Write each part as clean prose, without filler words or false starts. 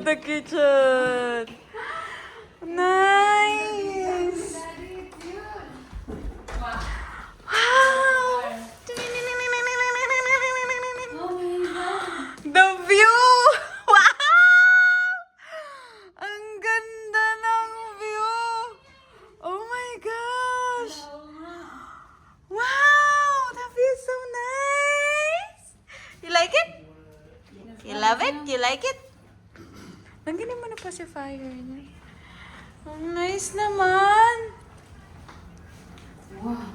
the kitchen. Nice. Wow. The view. Wow. Ang ganda ng view. Oh my gosh. Wow, that feels so nice. You like it? You love it? You like it? Langganin mo na pacifier niya. Oh, nice naman. Wow.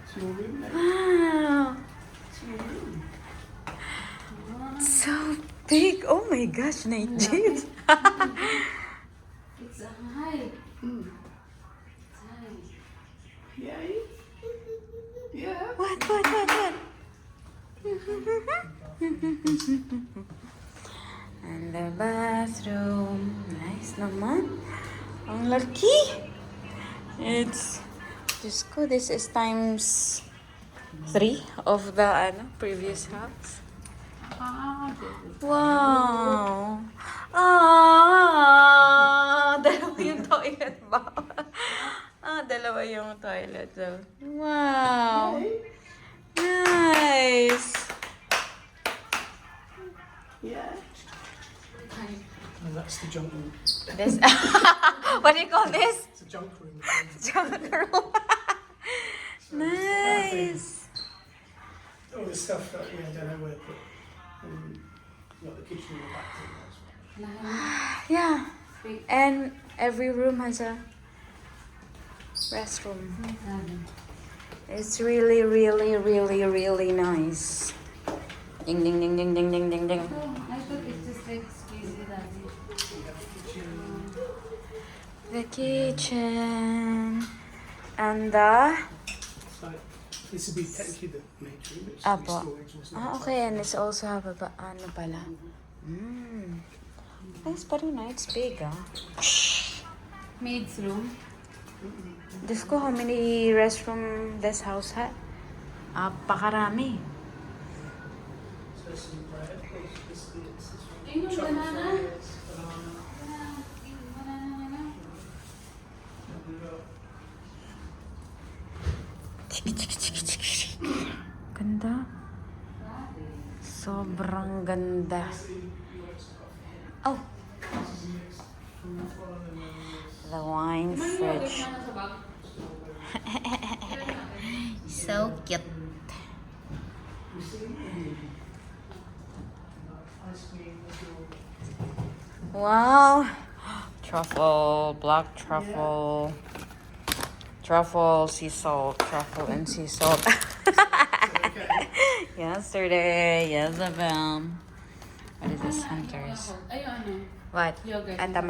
It's your room, mate. Wow. It's your room. So big. Oh my gosh, Najib. It's high. It's high. Yay. Yeah. What? And the bathroom. Nice naman. Ang laki. It's, just ko, this is times 3 of the previous house. Wow. Dalawa yung toilet ba? Dalawa yung toilet. So. Wow. Nice. Yeah. And that's the junk room. This, what do you call this? It's a junk room. Junk room. Nice. All the stuff that I don't know where to put. Like the kitchen in the back room as well. Yeah. And every room has a restroom. It's really, really, really, really nice. Ding, ding, ding, ding, ding, ding, ding, ding. I thought it's just like squeezy that The kitchen. And the... So this would be technically the main room. It's Apo. storage, wasn't it? Okay, and it's also have a pala. Nice, pero no, it's big, maid's room. Diyos ko, how many restroom this house had? Pakarami. So some bread. This Ayun, banana. banana. Banana na. We've got Ganda. Sobrang ganda. Oh. The wine fridge. So cute. Wow. Truffle, black truffle. Truffle, sea salt, truffle and sea salt. Yesterday, Isabel. What is this, Hunters? Ayun, ano? What? Yogurt. At